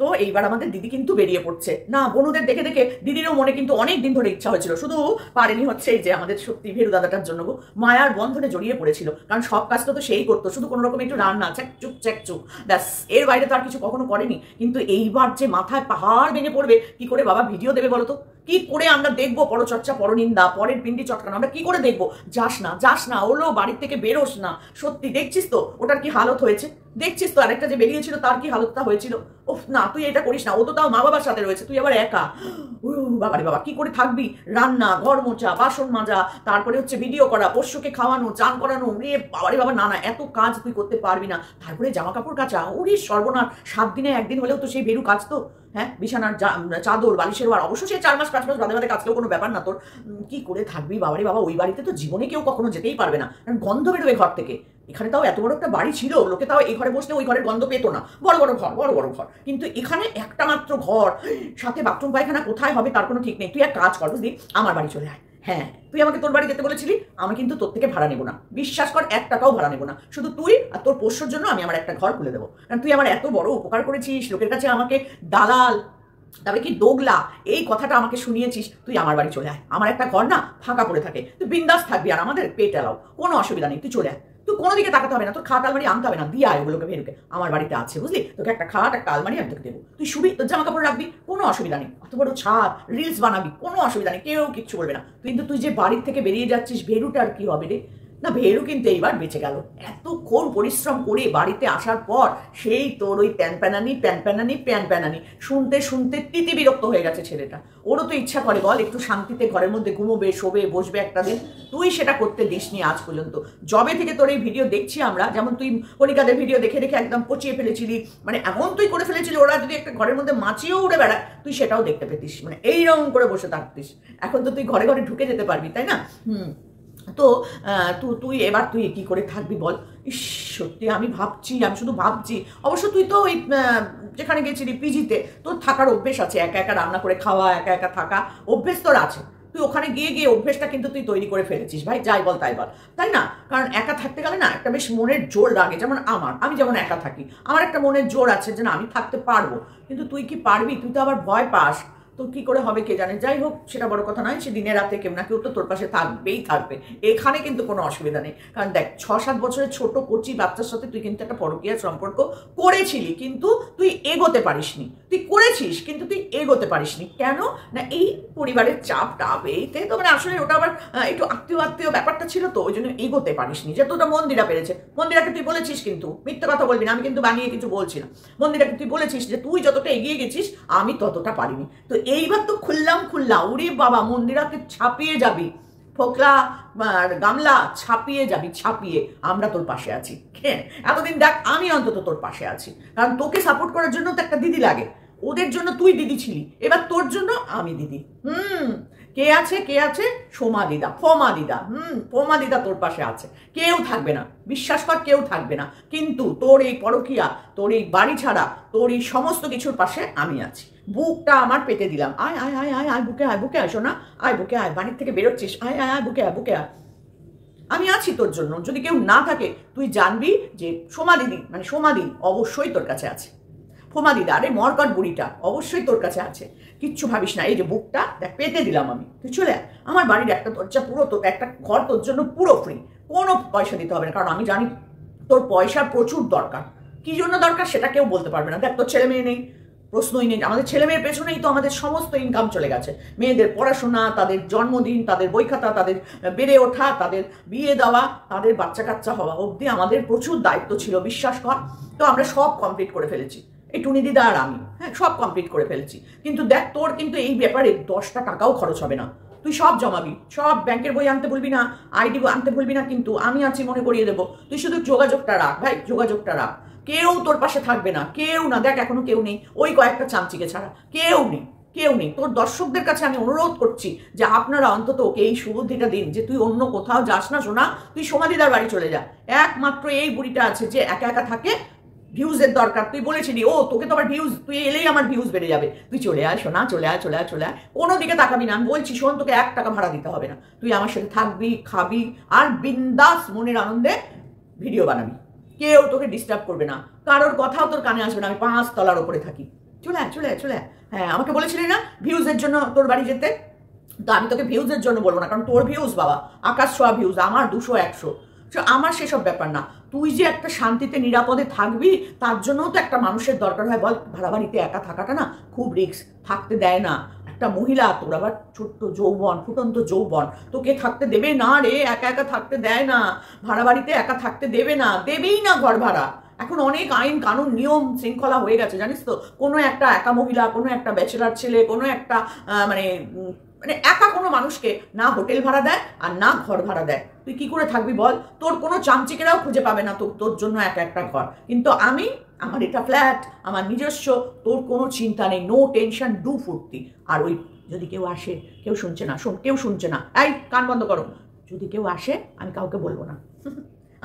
তো এইবার আমাদের দিদি কিন্তু বেরিয়ে পড়ছে না। বনুদের দেখে দেখে দিদিরও মনে কিন্তু অনেক দিন ধরে ইচ্ছা হয়েছিল, শুধু পারেনি হচ্ছে এই যে আমাদের সত্যি ভেরু দাদাটার জন্য গো, মায়ার বন্ধনে জড়িয়ে পড়েছিল। কারণ সব কাজ তো সেই করতো, শুধু কোনো রকম একটু রান্না চ্যাকচুক ব্যাস, এর বাইরে তো আর কিছু কখনো করেনি। কিন্তু এইবার যে মাথায় পাহাড় ভেঙে পড়বে, কি করে বাবা ভিডিও দেবে বলো তো? কি করে আমরা দেখবো পরচর্চা, পরনিন্দা, পরের পিন্ডি চটকানো আমরা কি করে দেখবো? যাস না ওলো, বাড়ির থেকে বেরোস না। সত্যি দেখছিস তো ওটার কি হালত হয়েছে, দেখছিস তো আরেকটা যে বেরিয়েছিল তার কি হালতটা হয়েছিল। ওফ না, তুই এটা করিস না, ও তো তাও মা বাবার সাথে রয়েছে, তুই আবার একা। বাবারে বাবা, কি করে থাকবি? রান্না, ঘর মোছা, বাসন মাজা, তারপরে হচ্ছে ভিডিও করা, পোষ্যকে খাওয়ানো, চান করানো, রে বাবারে বাবা, না এত কাজ তুই করতে পারবি না। তারপরে জামা কাপড় কাচা, ওরে সর্বনাশ, 7 দিনে একদিন হলেও তো সেই বেরু কাজ তো। হ্যাঁ, বিছানার চাদর বালিশের ওয়ার, অবশ্য সেই 4 মাস 5 মাস বাদে বাদে কাজলেও কোনো ব্যাপার না তোর। কি করে থাকবি বাবারে বাবা? ওই বাড়িতে তো জীবনে কেউ কখনো যেতেই পারবে না, কারণ গন্ধ বেরোবে ঘর থেকে। এখানে তাও এত বড় একটা বাড়ি ছিল, লোকে তাও এই ঘরে বসলে ওই ঘরের গন্ধ পেতো না, বড় বড় ঘর। কিন্তু এখানে একটা মাত্র ঘর, সাথে বাথরুম পায়খানা কোথায় হবে তার কোনো ঠিক নেই। তুই এক কাজ কর বুঝলি, আমার বাড়ি চলে আয়। হ্যাঁ, তুই আমাকে তোর বাড়ি যেতে বলেছিলি, আমি কিন্তু তোর থেকে ভাড়া নেবো না, বিশ্বাস কর, 1 টাকাও ভাড়া নেবো না। শুধু তুই আর তোর পোষ্যর জন্য আমি আমার একটা ঘর খুলে দেবো, কারণ তুই আমার এত বড় উপকার করেছিস, লোকের কাছে আমাকে দালাল, তবে কি দোগলা, এই কথাটা আমাকে শুনিয়েছিস। তুই আমার বাড়ি চলে আয়, আমার একটা ঘর না ফাঁকা পড়ে থাকে, তুই বিন্দাস থাকবি আর আমাদের পেট এলাও, কোনো অসুবিধা নেই, তুই চলে আয়। তুই কোনো দিকে তাকাতে হবে না, তোর খাট আলমারি আনতে হবে না, দিয়ে আয় ওগুলোকে ভেরুকে, আমার বাড়িতে আছে বুঝলি, তোকে একটা খাট একটা আলমারি আমি তোকে দেবো, তুই শুবি, তোর জামা কাপড় রাখবি, কোনো অসুবিধা নেই, অত বড় ছাদ, রিলস বানাবি, কোনো অসুবিধা নেই, কেউ কিচ্ছু বলবে না। কিন্তু তুই যে বাড়ির থেকে বেরিয়ে যাচ্ছিস, ভেরুটার কি হবে রে? না, ভেরু কিন্তু এইবার বেঁচে গেল। এতক্ষণ পরিশ্রম করে বাড়িতে আসার পর সেই তোর ওই প্যান শুনতে শুনতে তিতি বিরক্ত হয়ে গেছে ছেলেটা। ওরও তো ইচ্ছা করে বল, একটু শান্তিতে ঘরের মধ্যে ঘুমোবে, শোবে, বসবে একটা দিন। তুই সেটা করতে দিসনি আজ পর্যন্ত। যবে থেকে তোর এই ভিডিও দেখছি আমরা, যেমন তুই কণিকাদের ভিডিও দেখে দেখে একদম পচিয়ে ফেলেছিলি, মানে এমন তুই করে ফেলেছিলি, ওরা যদি একটা ঘরের মধ্যে মাছিও উড়ে বেড়ায় তুই সেটাও দেখতে পেতিস, মানে এইরকম করে বসে থাকতিস। এখন তো তুই ঘরে ঘরে ঢুকে যেতে পারবি, তাই না? তো তুই এবার তুই কি করে থাকবি বল? ইস, সত্যি আমি শুধু ভাবছি। অবশ্য তুই তো ওই যেখানে গেছিলি পিজিতে, তোর থাকার অভ্যেস আছে, একা একা রান্না করে খাওয়া, একা একা থাকা অভ্যেস তোর আছে। তুই ওখানে গিয়ে গিয়ে অভ্যেসটা কিন্তু তুই তৈরি করে ফেলেছিস ভাই, যাই বল তাই বল, তাই না? কারণ একা থাকতে গেলে না একটা বেশ মনের জোর লাগে, যেমন আমি যেমন একা থাকি, আমার একটা মনের জোর আছে যে না আমি থাকতে পারবো। কিন্তু তুই কি পারবি? তুই তো আবার ভয় পাস, তো কি করে হবে কে জানে। যাই হোক, সেটা বড় কথা নয়, সে দিনে রাতে কেউ না কেউ তো তোর পাশে থাকবে। এখানে কিন্তু কোনো অসুবিধা নেই, কারণ দেখ 6-7 বছরের ছোট কচি বাচ্চার সাথে তুই কিন্তু একটা পরকীয়া সম্পর্ক করেছিলি, কিন্তু তুই এগোতে পারিসনি। তুই করেছিস কিন্তু তুই এগোতে পারিসনি কেন? না এই পরিবারের চাপ এইতে তো, মানে আসলে ওটা আবার একটু আত্মীয় ব্যাপারটা ছিল, তো ওই জন্য এগোতে পারিসনি। যেহেতু ওটা মন্দিরা পেরেছে, মন্দিরাকে তুই বলেছিস, কিন্তু মিথ্যে কথা বলবি না, আমি কিন্তু বানিয়ে কিছু বলছি না। মন্দিরাকে তুই বলেছিস যে তুই যতটা এগিয়ে গেছিস আমি ততটা পারিনি। তো এইবার তো খুললাম, উরে বাবা, মন্দিরাকে ছাপিয়ে যাবি, ফোকলা গামলা ছাপিয়ে যাবি, ছাপিয়ে আমরা তোর পাশে আছি। হ্যাঁ, এতদিন দেখ আমি অন্তত তোর পাশে আছি, কারণ তোকে সাপোর্ট করার জন্য তো একটা দিদি লাগে, ওদের জন্য তুই দিদি ছিলি, এবার তোর জন্য আমি দিদি। কে আছে? সোমা দিদা, ফোমা দিদা তোর পাশে আছে। কেউ থাকবে না, বিশ্বাস কর, কেউ থাকবে না। কিন্তু তোর এই পরকীয়া, তোর এই বাড়ি ছাড়া, তোর এই সমস্ত কিছুর পাশে আমি আছি। বুকটা আমার পেতে দিলাম, আয় আয় আয় আয় আয়, বুকে আয় শোনা, আয় বুকে আয়, বাড়ির থেকে বেরোচ্ছিস, আয় আয় আয়, বুকে আয়, আমি আছি তোর জন্য। যদি কেউ না থাকে তুই জানবি যে সোমাদি অবশ্যই তোর কাছে আছে। ফোমা দিদা, আরে মরকট বুড়িটা অবশ্যই তোর কাছে আছে, কিচ্ছু ভাবিস না। এই যে বুকটা দেখ পেতে দিলাম আমি, তুই চলে আয়। আমার বাড়ির একটা দরজা পুরো, তোর একটা ঘর তোর জন্য পুরো ফ্রি, কোনো পয়সা দিতে হবে না, কারণ আমি জানি তোর পয়সার প্রচুর দরকার। কি জন্য দরকার সেটা কেউ বলতে পারবে না। দেখ তোর ছেলে মেয়ে নেই, প্রশ্নই নেই, আমাদের ছেলে মেয়ের পেছনেই তো আমাদের সমস্ত ইনকাম চলে গেছে। মেয়েদের পড়াশোনা, তাদের জন্মদিন, তাদের বই খাতা, তাদের বেড়ে ওঠা, তাদের বিয়ে দেওয়া, তাদের বাচ্চা কাচ্চা হওয়া অবধি আমাদের প্রচুর দায়িত্ব ছিল, বিশ্বাস কর। তো আমরা সব কমপ্লিট করে ফেলেছি, এই টুনি দিদা আর আমি, হ্যাঁ সব কমপ্লিট করে ফেলেছি। কিন্তু দেখ তোর কিন্তু এই ব্যাপারে 10টা টাকাও খরচ হবে না, তুই সব জমাবি, সব ব্যাংকের বই আনতে ভুলবি না, আইডি আনতে ভুলবি না, কিন্তু আমি আছি মনে করিয়ে দেবো। তুই শুধু যোগাযোগটা রাখ ভাই, যোগাযোগটা রাখ। কেউ তোর পাশে থাকবে না, কেউ না, দেখ এখনো কেউ নেই, ওই কয়েকটা চামচিকে ছাড়া কেউ নেই। তোর দর্শকদের কাছে আমি অনুরোধ করছি যে আপনারা অন্তত ওকে এই সুবুদ্ধিটা দিন যে তুই অন্য কোথাও যাস না শোনা, তুই সোমাদিদার বাড়ি চলে যা। একমাত্র এই বুড়িটা আছে যে একা একা থাকে, ভিউজের দরকার, তুই বলেছিলি ও তোকে তো আবার ভিউজ, তুই এলেই আমার ভিউজ বেড়ে যাবে, তুই চলে আয় শোনা, চলে আয় কোনো দিকে তাকাবি না। আমি বলছি শোন, তোকে 1 টাকা ভাড়া দিতে হবে না, তুই আমার সাথে থাকবি, খাবি, আর বিন্দাস মনের আনন্দে ভিডিও বানাবি, কেউ তোকে ডিস্টার্ব করবে না, কারোর কথাও তোর কানে আসবে না। আমি 5 তলার ওপরে থাকি, চলে আয় চলে আয় চলে আয়। হ্যাঁ, আমাকে বলেছিলি না ভিউজের জন্য তোর বাড়ি যেতে, তো আমি তোকে ভিউজের জন্য বলবো না, কারণ তোর ভিউজ বাবা আকাশ ছোঁয়া ভিউজ, আমার 200-100। আমার সেসব ব্যাপার না। তুই যে একটা শান্তিতে নিরাপদে থাকবি, তার জন্যও তো একটা মানুষের দরকার হয় বল। ভাড়া বাড়িতে একা থাকাটা না খুব রিস্ক, থাকতে দেয় না একটা মহিলা। তোর আবার ছোট্ট যৌবন, ফুটন্ত যৌবন, তোকে থাকতে দেবে না রে, একা একা থাকতে দেয় না। ভাড়া বাড়িতে একা থাকতে দেবে না, দেবেই না ঘর ভাড়া। এখন অনেক আইন কানুন নিয়ম শৃঙ্খলা হয়ে গেছে জানিস তো। কোনো একটা একা মহিলা, কোনো একটা ব্যাচেলার ছেলে, কোনো একটা মানে মানে একা কোনো মানুষকে না হোটেল ভাড়া দেয় আর না ঘর ভাড়া দেয়। তুই কি করে থাকবি বল? তোর কোনো চামচিকেরাও খুঁজে পাবে না তোর জন্য একা একটা ঘর। কিন্তু আমার এটা ফ্ল্যাট, আমার নিজস্ব, তোর কোনো চিন্তা নেই, নো টেনশন, ডু ফুর্তি। আর ওই যদি কেউ আসে, কেউ শুনছে না, শোন, কেউ শুনছে না, এই কান বন্ধ করো। যদি কেউ আসে আমি কাউকে বলবো না।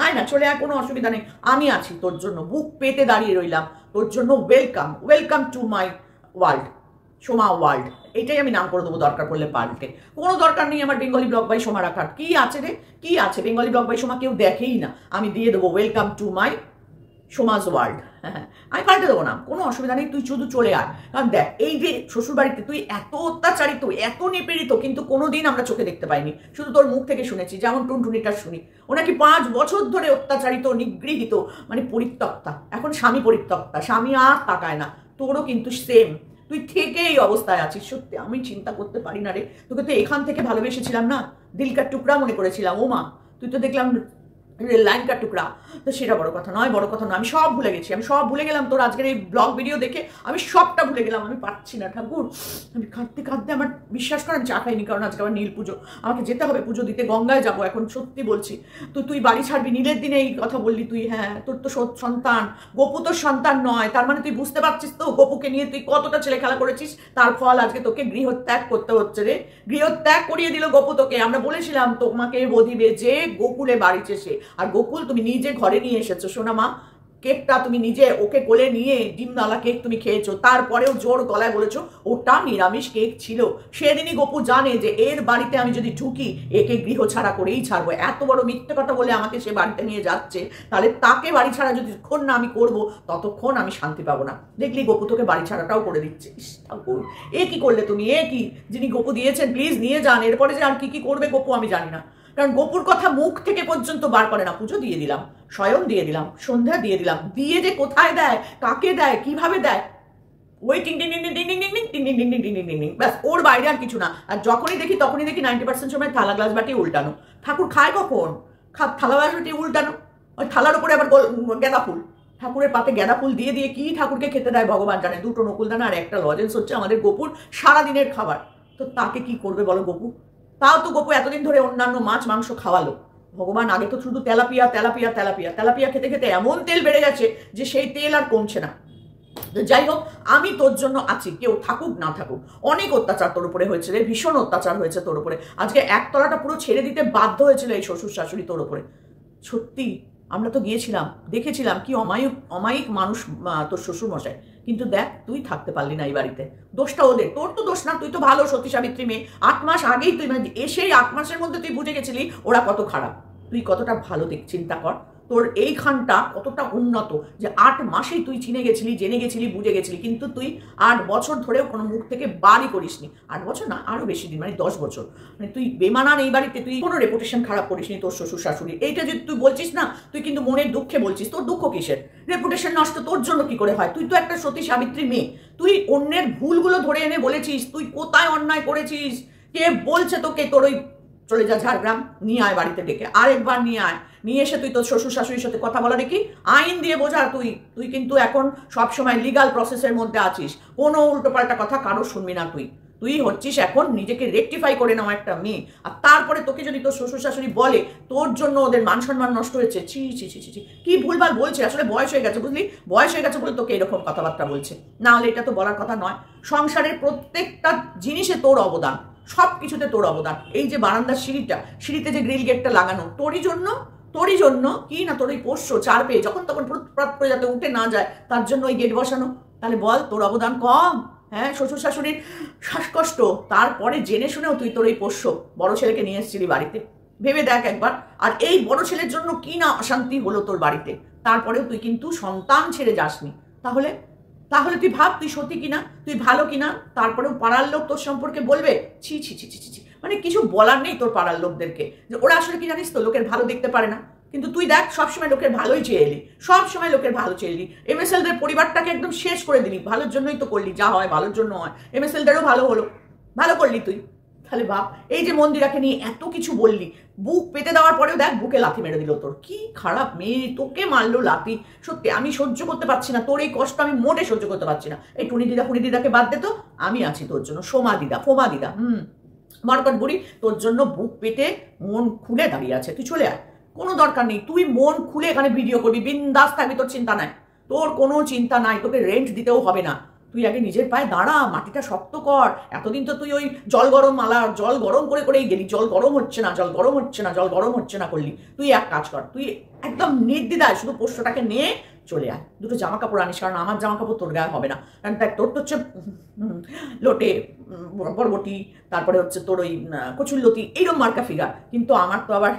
আয় না, চলে আয়, কোনো অসুবিধা নেই, আমি আছি তোর জন্য, বুক পেতে দাঁড়িয়ে রইলাম তোর জন্য। Welcome, welcome to my world, Soma world. এটাই আমি নাম করে দেবো দরকার পড়লে পাল্টে। কোনো দরকার নেই আমার বেঙ্গলি ব্লগ বাই সোমা রাখার। কি আছে রে, কি আছে বেঙ্গলি ব্লগ বাই সোমা? কেউ দেখেই না, আমি দিয়ে দেবো ওয়েলকাম টু মাই সোমাজ ওয়ার্ল্ড। হ্যাঁ, আমি পাল্টে দেবো না, কোনো অসুবিধা নেই, তুই শুধু চলে আয়। কারণ দেখ, এই যে শ্বশুর বাড়িতে তুই এত অত্যাচারিত, এত নিপীড়িত, কিন্তু কোনোদিন আমরা চোখে দেখতে পাইনি, শুধু তোর মুখ থেকে শুনেছি। যেমন টুনটুনিটা শুনি, ও নাকি 5 বছর ধরে অত্যাচারিত, নিগৃহীত, মানে পরিত্যক্তা। এখন স্বামী পরিত্যক্তা, স্বামী আর তাকায় না। তোরও কিন্তু সেম, তুই থেকে এই অবস্থায় আছিস। সত্যি আমি চিন্তা করতে পারি না রে, তোকে তো এখান থেকে ভালোবেসেছিলাম না, দিলকার টুকরা মনে করেছিলাম। ও মা, তুই তো দেখলাম লাইন কার টুকরা। তো সেটা বড় কথা নয়, বড় কথা নয়, আমি সব ভুলে গেছি, আমি সব ভুলে গেলাম। তোর আজকের এই ব্লগ ভিডিও দেখে আমি সবটা ভুলে গেলাম। আমি পারছি না ঠাকুর, আমি কাঁদতে কাঁদতে, আমার বিশ্বাস কর আমি চা খাইনি, কারণ আজকে আমার নীল পুজো, আমাকে যেতে হবে পুজো দিতে, গঙ্গায় যাবো এখন। সত্যি বলছি, তুই বাড়ি ছাড়বি নীলের দিনে এই কথা বললি তুই। হ্যাঁ, তোর তো সন্তান, গপু তোর সন্তান নয়, তার মানে তুই বুঝতে পারছিস তো গপুকে নিয়ে তুই কতটা ছেলে খেলা করেছিস, তার ফল আজকে তোকে গৃহত্যাগ করতে হচ্ছে রে। গৃহত্যাগ করিয়ে দিল গপু তোকে। আমরা বলেছিলাম তোমাকে বদিবে যে গোকুলে বাড়িছে সে, আর গোকুল তুমি নিজে ঘরে নিয়ে এসেছো সোনা মা। কেকটা তুমি নিজে ওকে কোলে নিয়ে ডিমওয়ালা কেক তুমি খেয়েছো, তারপরেও জোর গলায় বলেছো ওটা নিরামিষ কেক ছিল। সেদিনই গপু জানে যে এর বাড়িতে আমি যদি ঢুকি একে গৃহ ছাড়া করেই ছাড়বো। এত বড় মিথ্যে কথা বলে আমাকে সে বাড়িতে নিয়ে যাচ্ছে, তাহলে তাকে বাড়ি ছাড়া যতক্ষণ না আমি করবো ততক্ষণ আমি শান্তি পাবো না। দেখলি গপু তোকে বাড়ি ছাড়াটাও করে দিচ্ছে। ঠাকুর, এ কি করলে তুমি? এ কি, যিনি গপু দিয়েছেন প্লিজ নিয়ে যান। এরপরে যে আর কি কি করবে গপু আমি জানি না, কারণ গপুর কথা মুখ থেকে পর্যন্ত বার করে না। পুজো দিয়ে দিলাম, স্বয়ং দিয়ে দিলাম, সন্ধ্যা দিয়ে দিলাম, দিয়ে যে কোথায় দেয়, কাকে দেয়, কিভাবে দেয়, ওই টিং টিং টিং টিং টিং টিং টিং টিং টিং টিং টিং টিং টিং টিং, ব্যাস, ওর বাইরে আর কিছু না। আর যখনই দেখি 90% সময় থালা গ্লাস বাটি উল্টানো। ঠাকুর খায় কখন? থালা গ্লাস বাটি উল্টানো, ওই থালার উপরে আবার গেঁদা ফুল, ঠাকুরের পাতে গেঁদা ফুল দিয়ে দিয়ে কি ঠাকুরকে খেতে দেয় ভগবান জানে। 2টো নকুলদানা আর একটা লজেন্স হচ্ছে আমাদের গপুর সারাদিনের খাবার। তো তাকে কি করবে বলো গপু? তাও তো গপু এতদিন ধরে অন্যান্য মাছ মাংস খাওয়ালো। ভগবান, আগে তো শুধু তেলাপিয়া তেলাপিয়া তেলাপিয়া তেলাপিয়া খেতে খেতে এমন তেল বেড়ে গেছে যে সেই তেল আর কমছে না। যাই হোক, আমি তোর জন্য আছি, কেউ থাকুক না থাকুক। অনেক অত্যাচার তোর উপরে হয়েছে রে, ভীষণ অত্যাচার হয়েছে তোর উপরে। আজকে একতলাটা পুরো ছেড়ে দিতে বাধ্য হয়েছিল এই শ্বশুর শাশুড়ি তোর উপরে। সত্যি আমরা তো গিয়েছিলাম, দেখেছিলাম কি অমায়িক মানুষ তোর শ্বশুর মশাই। কিন্তু দেখ, তুই থাকতে পারলি না এই বাড়িতে। দোষটা ওদের, তোর তো দোষ না। তুই তো ভালো সতী সাবিত্রী মেয়ে। 8 মাস আগেই তুই, মানে এসেই 8 মাসের মধ্যে তুই বুঝে গেছিলি ওরা কত খারাপ। তুই কতটা ভালো চিন্তা কর, তোর এইখানটা কতটা উন্নত যে 8 মাসেই তুই চিনে গেছিলি, জেনে গেছিলি, বুঝে গেছিলি। কিন্তু তুই 8 বছর ধরেও কোনো মুখ থেকে বারই করিসনি। 8 বছর না, আরো বেশি দিন, মানে 10 বছর। মানে তুই বেমানান এই বাড়িতে তুই কোনো রেপুটেশন খারাপ করিসনি তোর শ্বশুর শাশুড়ি। এইটা যদি তুই বলছিস না, তুই কিন্তু মনের দুঃখে বলছিস। তোর দুঃখ কিসের? রেপুটেশন নষ্ট তোর জন্য কি করে হয়? তুই তো একটা সতী সাবিত্রী মেয়ে। তুই অন্যের ভুলগুলো ধরে এনে বলেছিস তুই কোথায় অন্যায় করেছিস। কে বলছে তোকে? তোর ওই চলে যা ঝাড়গ্রাম, নিয়ে আয় বাড়িতে ডেকে, আরেকবার নিয়ে আয়। নিয়ে এসে তুই তোর শ্বশুর শাশুড়ির সাথে কথা বলা দেখি, আইন দিয়ে বোঝা। তুই কিন্তু এখন সবসময় লিগাল প্রসেসের মধ্যে আছিস। কোনো উল্টোপাল্টা কথা কারো শুনবি না। তুই হচ্ছিস এখন নিজেকে রেকটিফাই করে নেওয়া একটা মেয়ে। আর তারপরে তোকে যদি তোর শ্বশুর শাশুড়ি বলে তোর জন্য ওদের মান সম্মান নষ্ট হয়েছে, ছি ছি ছি ছি, কি ভুলভাল বলছে। আসলে বয়স হয়ে গেছে, বুঝলি, বয়স হয়ে গেছে বলে তোকে এরকম কথাবার্তা বলছে। না হলে এটা তো বলার কথা নয়। সংসারের প্রত্যেকটা জিনিসে তোর অবদান, সব কিছুতে তোর অবদান। এই যে বারান্দার সিঁড়িতে যে গ্রিল গেটটা লাগানো তোরই জন্য কি না, তোর ওই পোষ্য চার পেয়ে যখন তখন ফুটপাত করে যাতে উঠে না যায় তার জন্য ওই গেট বসানো। তাহলে বল, তোর অবদান কম? হ্যাঁ, শ্বশুর শাশুড়ির শ্বাসকষ্ট, তারপরে জেনে শুনেও তুই তোর এই পোষ্য বড় ছেলেকে নিয়ে এসেছিলি বাড়িতে। ভেবে দেখ একবার। আর এই বড় ছেলের জন্য কি না অশান্তি হলো তোর বাড়িতে, তারপরেও তুই কিন্তু সন্তান ছেড়ে যাসনি। তাহলে তাহলে তুই ভাব তুই সত্যি কিনা, তুই ভালো কিনা, তারপরেও পাড়ার লোক তোর সম্পর্কে বলবে ছি ছি ছি ছি ছি। মানে কিছু বলার নেই তোর পাড়ার লোকদেরকে, যে ওরা আসলে কি জানিস তো লোকের ভালো দেখতে পারে না। কিন্তু তুই দেখ সবসময় লোকের ভালোই চেয়ে এলি, সবসময় লোকের ভালো চেয়ে এলি। MSL দের পরিবারটাকে একদম শেষ করে দিলি, ভালোর জন্যই তো করলি, যা হয় ভালোর জন্য হয়। MSL দেরও ভালো হলো, ভালো করলি তুই। তাহলে বাপ, এই যে মন্দিরাকে নিয়ে এত কিছু বললি, বুক পেতে দেওয়ার পরেও দেখ বুকে লাথি মেরে দিল তোর। কি খারাপ মেয়ে, তোকে মারলো লাথি। সত্যি আমি সহ্য করতে পারছি না তোর এই কষ্ট, আমি মোটে সহ্য করতে পারছি না। এই টুনি দিদাকে বাদ দে তো, আমি আছি তোর জন্য। সোমা দিদা, ফোমা দিদা, মারকট বুড়ি তোর জন্য বুক পেতে মন খুলে দাঁড়িয়ে আছে। তুই চলে আয়, কোনো দরকার নেই। তুই মন খুলে এখানে ভিডিও করবি, বিন্দাস থাকবি, তোর চিন্তা নাই, তোর কোনো চিন্তা নাই। তোকে রেন্ট দিতেও হবে না। তুই আগে নিজের পায়ে দাঁড়া, মাটিটা শক্ত কর। এতদিন তো তুই ওই জল গরম করে করেই গেলি, জল গরম হচ্ছে না, জল গরম হচ্ছে না, জল গরম হচ্ছে না করলি। তুই এক কাজ কর, তুই একদম নির্দ্বিধায় শুধু পোষ্যটাকে নিয়ে চলে আয়। দুটো জামা কাপড় আনিস, কারণ আমার জামা কাপড় তোর গায়ে হবে না। কারণ দেখ তোর তো হচ্ছে লোটে, বরবটি, তারপরে হচ্ছে তোর ওই কচুল্লতি, এইরকম মার্কা ফিগার। কিন্তু আমার তো আবার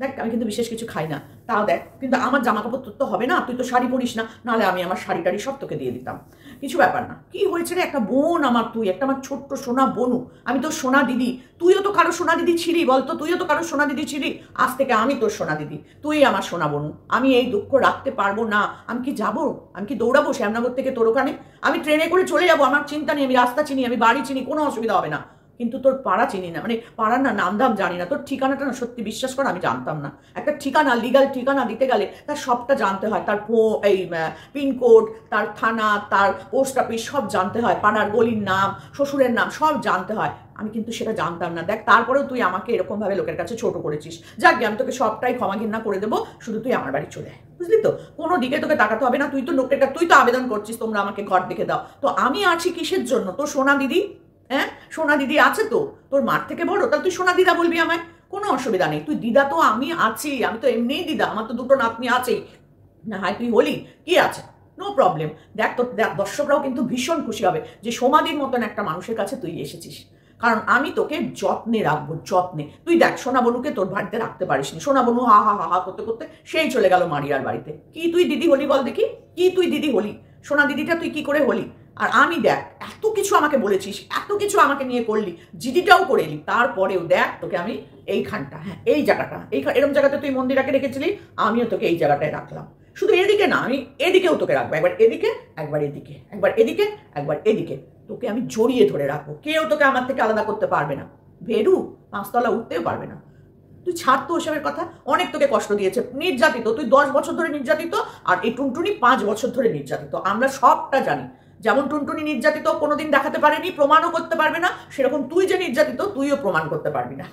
দেখ, আমি কিন্তু বিশেষ কিছু খাই না, তাও দেখ, কিন্তু আমার জামা কাপড় তোর তো হবে না, তুই তো শাড়ি পরিস না, নাহলে আমি আমার শাড়ি টাড়ি সব তোকে দিয়ে দিতাম। কিছু ব্যাপার না। কি হয়েছে রে, একটা বোন আমার, তুই একটা আমার ছোট্ট সোনা বনু, আমি তোর সোনা দিদি। তুইও তো কারো সোনা দিদি ছিলি, বলতো তুইও তো কারো সোনা দিদি ছিলি। আজ থেকে আমি তোর সোনা দিদি, তুই আমার সোনা বনু। আমি এই দুঃখ রাখতে পারবো না। আমি কি যাবো, আমি কি দৌড়াবো শ্যামনগর থেকে তোর ওখানে? আমি ট্রেনে করে চলে যাবো, আমার চিন্তা নেই। আমি রাস্তা চিনি, আমি বাড়ি চিনি, কোনো অসুবিধা হবে না। কিন্তু তোর পাড়া চিনি না, মানে পাড়ার না নাম দাম জানি না। তোর ঠিকানাটা না সত্যি বিশ্বাস কর আমি জানতাম না। একটা ঠিকানা, লিগাল ঠিকানা দিতে গেলে তার সবটা জানতে হয়, তার এই পিনকোড, তার থানা, তার পোস্ট অফিস সব জানতে হয়, পাড়ার গলির নাম, শ্বশুরের নাম সব জানতে হয়। আমি কিন্তু সেটা জানতাম না। দেখ তারপরেও তুই আমাকে এরকম ভাবে লোকের কাছে ছোট করেছিস। যাক গে, আমি তোকে সবটাই ক্ষমা ঘৃণা করে দেবো, শুধু তুই আমার বাড়ি চলে আয়, বুঝলি তো? কোনো দিকে তোকে তাকাতে হবে না। তুই তো লোকের কাছে, তুই তো আবেদন করছিস তোমরা আমাকে ঘর দেখে দাও, তো আমি আছি কিসের জন্য? তোর সোনা দিদি, হ্যাঁ সোনা দিদি আছে তো, তোর মার থেকে বড়, তাহলে তুই সোনা দিদা বলবি আমায়, কোনো অসুবিধা নেই। তুই দিদা তো আমি আছি, আমি তো এমনিই দিদা, আমার তো দুটো নাতনি আছেই। না হয় তুই হলি, কি আছে, নো প্রবলেম। দেখ তোর দর্শকরাও কিন্তু ভীষণ খুশি হবে যে সোমাদির মতন একটা মানুষের কাছে তুই এসেছিস, কারণ আমি তোকে যত্নে রাখবো, যত্নে। তুই দেখ সোনা বনুকে তোর বাড়িতে রাখতে পারিস নি। সোনা বনু হা হা হা হা করতে করতে সেই চলে গেল মারিয়ার বাড়িতে। কি তুই দিদি হলি বল দেখি, কি তুই দিদি হলি? সোনা দিদিটা তুই কি করে হলি? আর আমি দেখ এত কিছু আমাকে বলেছিস, এত কিছু আমাকে নিয়ে করলি, জিদিটাও করে এলি, তারপরেও দেখ তোকে আমি এইখানটা, হ্যাঁ এই জায়গাটা, এরকম জায়গাতে তুই মন্দিরাকে রেখেছিলি, আমিও তোকে এই জায়গাটায় রাখলাম। শুধু এদিকে না, আমি এদিকেও তোকে রাখবো, একবার এদিকে, একবার এদিকে, একবার এদিকে, একবার এদিকে। তোকে আমি জড়িয়ে ধরে রাখবো, কেউ তোকে আমার থেকে আলাদা করতে পারবে না। ভেরু 5 তলা উঠতেও পারবে না। তুই ছাড় তো ওসবের কথা, অনেক তোকে কষ্ট দিয়েছে, নির্যাতিত। তুই 10 বছর ধরে নির্যাতিত, আর এই টুনটুনি 5 বছর ধরে নির্যাতিত। আমরা সবটা জানি। যেমন টুনটুনি নির্যাতিত কোনোদিন দেখাতে পারেনি, প্রমাণও করতে পারবে না, সেরকম তুই যে নির্যাতিত তুইও প্রমাণ করতে পারবি না।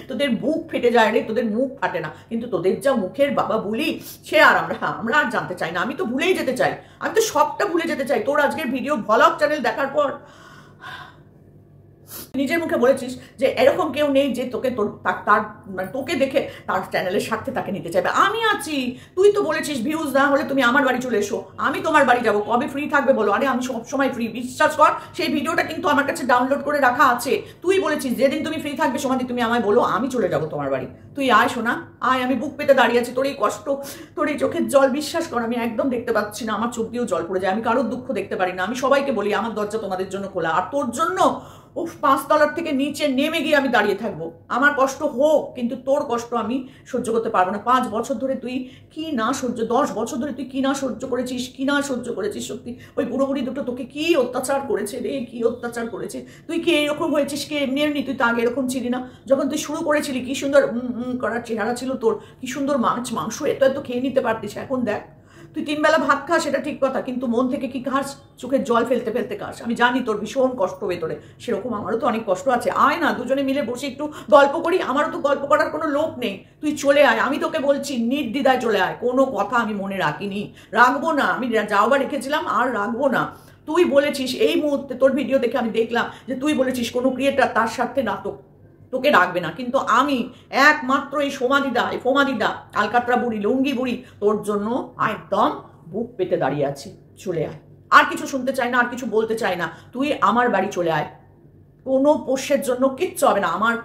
তোদের বুক ফেটে যায় রে, তোদের মুখ ফাটে না, কিন্তু তোদের যা মুখের বাবা বলি, সে আর আমরা আর জানতে চাই না। আমি তো ভুলেই যেতে চাই, আমি তো সবটা ভুলে যেতে চাই। তোর আজকের ভিডিও ভ্লগ চ্যানেল দেখার পর নিজের মুখে বলেছিস যে এরকম কেউ নেই যে তোকে তোকে দেখে তার চ্যানেলের স্বার্থে তাকে নিতে চাইবে। আমি আছি। তুই তো বলেছিস ভিউজ না হলে তুমি আমার বাড়ি চলে এসো, আমি তোমার বাড়ি যাবো। কবে ফ্রি থাকবে বলো? আরে আমি সবসময় ফ্রি, বিশ্বাস কর। সেই ভিডিওটা কিন্তু আমার কাছে ডাউনলোড করে রাখা আছে। তুই বলেছিস যেদিন তুমি ফ্রি থাকবে সমাধি তুমি আমায় বলো, আমি চলে যাবো তোমার বাড়ি। তুই আয় শোনা, আয়। আমি বুক পেতে দাঁড়িয়ে আছি। তোর এই কষ্ট, তোর এই চোখের জল, বিশ্বাস কর আমি একদম দেখতে পাচ্ছি না। আমার চোখ দিয়েও জল পড়ে যায়। আমি কারোর দুঃখ দেখতে পারি না। আমি সবাইকে বলি আমার দরজা তোমাদের জন্য খোলা, আর তোর জন্য 5 তলার থেকে নিচে নেমে গিয়ে আমি দাঁড়িয়ে থাকবো। আমার কষ্ট হোক, কিন্তু তোর কষ্ট আমি সহ্য করতে পারবো না। 5 বছর ধরে তুই কি না সহ্য, 10 বছর ধরে তুই কি না সহ্য করেছিস, কি না সহ্য করেছিস। সত্যি ওই বুড়ো বুড়ি দুটো তোকে কি অত্যাচার করেছে রে, কি অত্যাচার করেছে। তুই কি এরকম হয়েছিস কি এমনি এমনি? তুই তো আগে এরকম ছিলি না। যখন তুই শুরু করেছিলি কি সুন্দর করার চেহারা ছিল তোর, কি সুন্দর মাংস এত এত খেয়ে নিতে পারতিস। এখন দেখ, তুই 3 বেলা ভাত খাস, সেটা ঠিক কথা, কিন্তু মন থেকে কি খাস? চোখের জল ফেলতে ফেলতে খাস। আমি জানি তোর ভীষণ কষ্ট ভেতরে, সেরকম আমারও তো অনেক কষ্ট আছে। আয় না, দুজনে মিলে বসে একটু গল্প করি। আমারও তো গল্প করার কোনো লোক নেই। তুই চলে আয়, আমি তোকে বলছি নির্দ্বিধায় চলে আয়। কোনো কথা আমি মনে রাখিনি, রাখবো না। আমি যাওয়া রেখেছিলাম, আর রাখবো না। তুই বলেছিস এই মুহূর্তে, তোর ভিডিও দেখে আমি দেখলাম যে তুই বলেছিস কোনো ক্রিয়েটার তার সাথে নাটক তোকে রাখবে না, কিন্তু আমি একমাত্র এই সোমাদিদা, এই ফোমাদিদা, আলকাতরা বুড়ি, লুঙ্গি বুড়ি, তোর জন্য একদম বুক পেতে দাঁড়িয়ে আছি। চলে আয়। আর কিছু শুনতে চাই না, আর কিছু বলতে চাই না। তুই আমার বাড়ি চলে আয়। কোনো পোষ্যের জন্য কিচ্ছু হবে না। আমার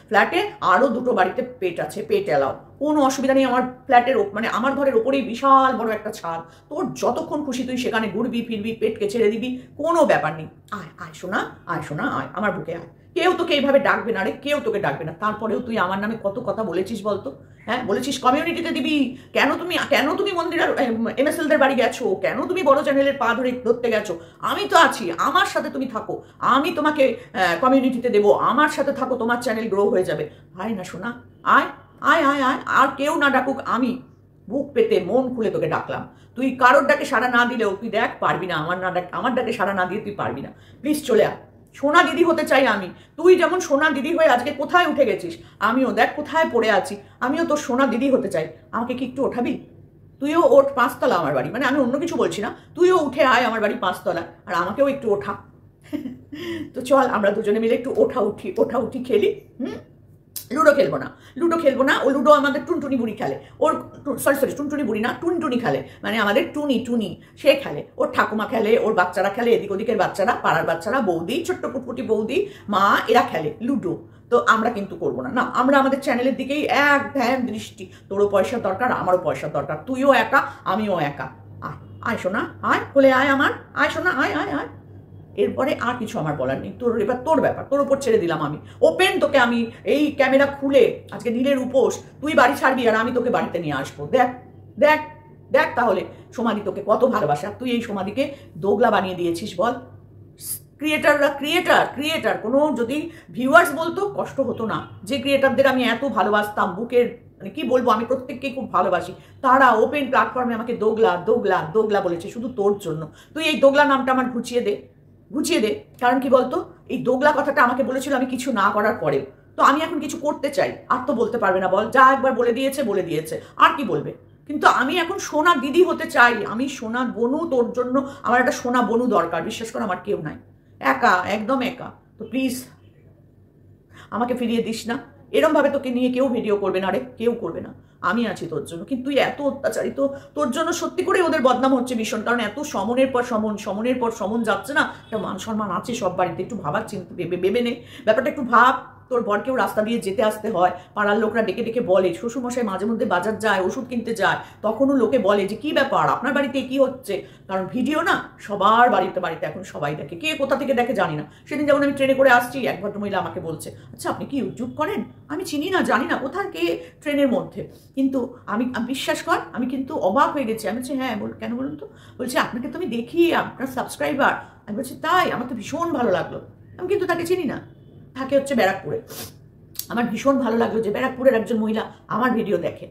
ফ্ল্যাটে, আরও দুটো বাড়িতে পেট আছে, পেট এলাও, কোনো অসুবিধা নেই। আমার ফ্ল্যাটের মানে আমার ঘরের ওপরেই বিশাল বড় একটা ছাদ, তোর যতক্ষণ খুশি তুই সেখানে ঘুরবি ফিরবি, পেটকে ছেড়ে দিবি, কোনো ব্যাপার নেই। আয় আয় শোনা, আয় শোনা, আয় আমার বুকে আয়। কেউ তোকে এইভাবে ডাকবে না রে, কেউ তোকে ডাকবে না। তারপরেও তুই আমার নামে কত কথা বলেছিস বলতো? হ্যাঁ বলেছিস কমিউনিটিতে দিবি, কেন তুমি মন্দিরের এমএসএলদের বাড়ি গেছো, কেন তুমি বড় চ্যানেলের পা ধরতে গেছো? আমি তো আছি, আমার সাথে তুমি থাকো, আমি তোমাকে কমিউনিটিতে দেবো, আমার সাথে থাকো, তোমার চ্যানেল গ্রো হয়ে যাবে। আয় না শোনা, আয় আয় আয় আয়। আর কেউ না ডাকুক, আমি বুক পেতে মন খুলে তোকে ডাকলাম। তুই কারোর ডাকে সাড়া না দিলেও তুই দেখ পারবি না, আমার ডাকে সাড়া না দিয়ে তুই পারবি না। প্লিজ চলে আয়। সোনা দিদি হতে চাই আমি। তুই যেমন সোনা দিদি হয়ে আজকে কোথায় উঠে গেছিস, আমিও দেখ কোথায় পড়ে আছি, আমিও তোর সোনা দিদি হতে চাই। আমাকে কি একটু ওঠাবি? তুইও ওঠ, 5 তলা আমার বাড়ি, মানে আমি অন্য কিছু বলছি না, তুইও উঠে আয় আমার বাড়ি 5 তলা, আর আমাকেও একটু ওঠা। তো চল আমরা দুজনে মিলে একটু ওঠা উঠি খেলি। লুডো খেলবো না, ও লুডো আমাদের টুনটুনি বুড়ি খেলে, ওর সরি টুনটুনি বুড়ি না, টুনটুনি খেলে, মানে আমাদের টুনি সে খেলে, ওর ঠাকুমা খেলে, ওর বাচ্চারা খেলে, এদিক ওদিকের বাচ্চারা, পাড়ার বাচ্চারা, বৌদি, ছোট্ট কুটকুটি বৌদি, মা, এরা খেলে লুডো। তো আমরা কিন্তু করবো না, না আমরা আমাদের চ্যানেলের দিকেই এক ধ্যান দৃষ্টি। তোরও পয়সার দরকার, আমারও পয়সার দরকার, তুইও একা আমিও একা। আয় আয় শোনা, আয় কোলে আয় আমার, আয় শোনা, আয় আয় আয়। এরপরে আর কিছু আমার বলার নেই, এবার তোর ব্যাপার, তোর উপর ছেড়ে দিলাম আমি। ওপেন তোকে আমি এই ক্যামেরা খুলে, আজকে নীলের উপোস, তুই বাড়ি ছাড়বি আর আমি তোকে বাড়িতে নিয়ে আসবো। দেখ দেখ দেখ তাহলে সমাধি তোকে কত ভালোবাসা, তুই এই সমাধিকে দোগলা বানিয়ে দিয়েছিস বল। ক্রিয়েটার কোনো যদি ভিউয়ার্স বলতো কষ্ট হতো না, যে ক্রিয়েটারদের আমি এত ভালোবাসতাম, বুকের মানে কি বলবো, আমি প্রত্যেককেই খুব ভালোবাসি, তারা ওপেন প্ল্যাটফর্মে আমাকে দোগলা বলেছে শুধু তোর জন্য। তুই এই দোগলা নামটা আমার ঘুচিয়ে দে। কারণ কি বলতো, এই দোগলা কথাটা আমাকে বলেছিল আমি কিছু না করার পরেও। তো আমি এখন কিছু করতে চাই, আর তো বলতে পারবে না বল, যা একবার বলে দিয়েছে, আর কি বলবে? কিন্তু আমি এখন সোনা দিদি হতে চাই, আমি সোনা বনু তোর জন্য, আমার একটা সোনা বনু দরকার। বিশ্বাস কর আমার কেউ নাই, একা, একদম একা। তো প্লিজ আমাকে ফিরিয়ে দিস না। এরম ভাবে তোকে নিয়ে কেউ ভিডিও করবে না রে, কেউ করবে না, আমি আছি তোর জন্য। কিন্তু তুই এত অত্যাচারিত, তোর জন্য সত্যি করে ওদের বদনাম হচ্ছে ভীষণ, কারণ এত সমনের পর সমন যাচ্ছে না, একটা মান সম্মান আছে সব বাড়িতে, একটু ভাবার চিন্তা ভেবে নে ব্যাপারটা, একটু ভাব। তোর বরকেও রাস্তা দিয়ে যেতে আসতে হয়, পাড়ার লোকরা ডেকে বলে, শ্বশুরমশাই মাঝে মধ্যে বাজার যায়, ওষুধ কিনতে যায়, তখনও লোকে বলে যে কি ব্যাপার আপনার বাড়িতে কি হচ্ছে, কারণ ভিডিও না সবার বাড়িতে এখন সবাই দেখে, কে কোথা থেকে দেখে জানি না। সেদিন যেমন আমি ট্রেনে করে আসছি, এক ভদ্রমহিলা আমাকে বলছে, আচ্ছা আপনি কি ইউটিউব করেন? আমি চিনি না, জানি না কোথায় কে ট্রেনের মধ্যে, কিন্তু আমি বিশ্বাস কর আমি কিন্তু অবাক হয়ে গেছি। আমি বলছি হ্যাঁ কেন বলুন তো? বলছি আপনাকে তো আমি দেখি, আপনার সাবস্ক্রাইবার। আমি বলছি তাই? আমার তো ভীষণ ভালো লাগলো। আমি কিন্তু তাকে চিনি না, থাকে হচ্ছে ব্যারাকপুরে। আমার ভীষণ ভালো লাগলো যে ব্যারাকপুরের একজন মহিলা আমার ভিডিও দেখে।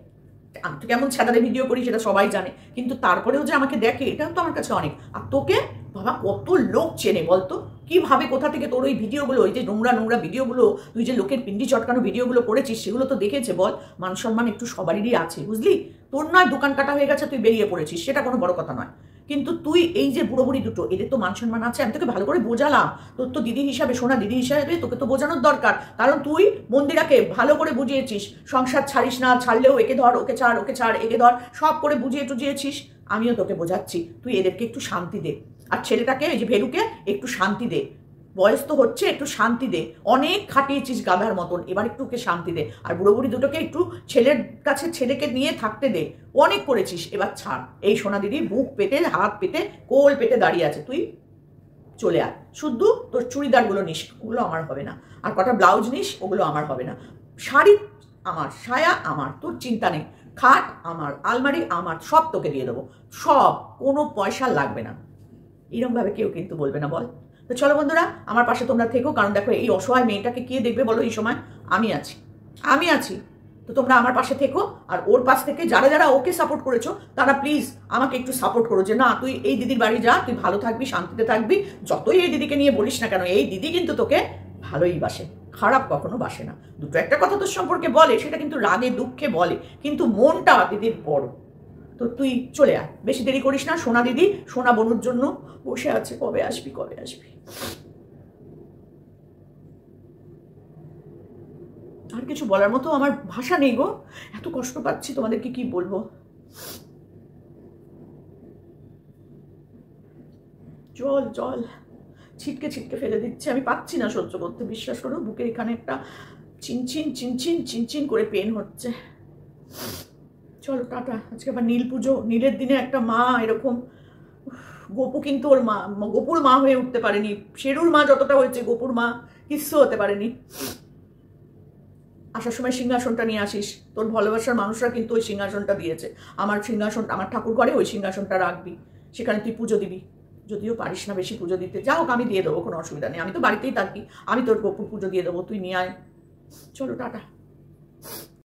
আমি তো কেমন ছাদারে ভিডিও করি সেটা সবাই জানে, কিন্তু তারপরেও যে আমাকে দেখে, এটাও তো আমার কাছে অনেক। আর তোকে বাবা কত লোক চেনে বলতো, কিভাবে কোথা থেকে তোর ওই ভিডিওগুলো, ওই যে নোংরা ভিডিওগুলো, তুই যে লোকের পিন্ডি চটকানো ভিডিওগুলো করেছিস, সেগুলো তো দেখেছে বল। মান সম্মান একটু সবারই আছে বুঝলি। তোর নয় দোকান কাটা হয়ে গেছে, তুই বেরিয়ে পড়েছিস, সেটা কোনো বড় কথা নয়, কিন্তু তুই এই যে বুড়ো বুড়ি দুটো, এদের তো মান সম্মান আছে। আমি তোকে ভালো করে বোঝালাম, তোর তো দিদি হিসাবে, সোনা দিদি হিসাবে তোকে তো বোঝানোর দরকার, কারণ তুই মন্দিরাকে ভালো করে বুঝিয়েছিস, সংসার ছাড়িস না, ছাড়লেও একে ধর, ওকে ছাড়, একে ধর, সব করে বুঝিয়েছিস। আমিও তোকে বোঝাচ্ছি, তুই এদেরকে একটু শান্তি দে, আর ছেলেটাকে, এই যে ভেরুকে একটু শান্তি দে, বয়স তো হচ্ছে, একটু শান্তি দে, অনেক খাটিয়েছিস গাধার মতন, এবার একটু ওকে শান্তি দে। আর বুড়ো বুড়ি দুটোকে একটু ছেলের কাছে ছেলেকে নিয়ে থাকতে দে, অনেক করেছিস, এবার ছাড়। এই সোনা দিদি বুক পেতে, হাত পেতে, কোল পেতে দাঁড়িয়ে আছে, তুই চলে আয়। শুধু তোর চুড়িদারগুলো নিস, ওগুলো আমার হবে না, আর কটা ব্লাউজ নিস, ওগুলো আমার হবে না, শাড়ি আমার, সায়া আমার, তোর চিন্তা নেই, খাট আমার, আলমারি আমার, সব তোকে দিয়ে দেবো, সব, কোনো পয়সা লাগবে না। এরকমভাবে কেউ কিন্তু বলবে না বল। তো চলো বন্ধুরা, আমার পাশে তোমরা থেকো, কারণ দেখো এই অসহায় মেয়েটাকে কে দেখবে বলো এই সময়? আমি আছি। তো তোমরা আমার পাশে থেকো, আর ওর পাশ থেকে যারা ওকে সাপোর্ট করেছো তারা প্লিজ আমাকে একটু সাপোর্ট করো, যে না তুই এই দিদির বাড়ি যা, তুই ভালো থাকবি, শান্তিতে থাকবি। যতই এই দিদিকে নিয়ে বলিস না কেন, এই দিদি কিন্তু তোকে ভালোই বাসে, খারাপ কখনো বাসে না। দুটো একটা কথা তোর সম্পর্কে বলে, সেটা কিন্তু রাগে দুঃখে বলে, কিন্তু মনটা দিদির বড়। তো তুই চলে আয়, বেশি দেরি করিস না। সোনা দিদি সোনা বনুর জন্য বসে আছে, কবে আসবি। আর কিছু বলার মতো আমার ভাষা নেই গো, এত কষ্ট পাচ্ছি, তোমাদেরকে কি বলবো। জল ছিটকে ফেলে দিচ্ছে, আমি পাচ্ছি না সহ্য করতে, বিশ্বাস করো। বুকের এখানে একটা চিনচিন চিনচিন চিনচিন করে পেন হচ্ছে। চলো টাটা। আজকে আবার নীল পুজো, নীলের দিনে একটা মা এরকম। গোপু কিন্তু ওর মা, গোপুর মা হয়ে উঠতে পারেনি। শেরুর মা যতটা হয়েছে, গোপুর মা কিচ্ছু হতে পারেনি। আসার সময় সিংহাসনটা নিয়ে আসিস, তোর ভালোবাসার মানুষরা কিন্তু ওই সিংহাসনটা দিয়েছে। আমার সিংহাসন, আমার ঠাকুর ঘরে ওই সিংহাসনটা রাখবি, সেখানে তুই পুজো দিবি। যদিও পারিস না বেশি পুজো দিতে, যা হোক আমি দিয়ে দেবো, কোনো অসুবিধা নেই। আমি তো বাড়িতেই থাকি, আমি তোর গোপুর পুজো দিয়ে দেবো, তুই নিয়ে আয়। চলো টাটা।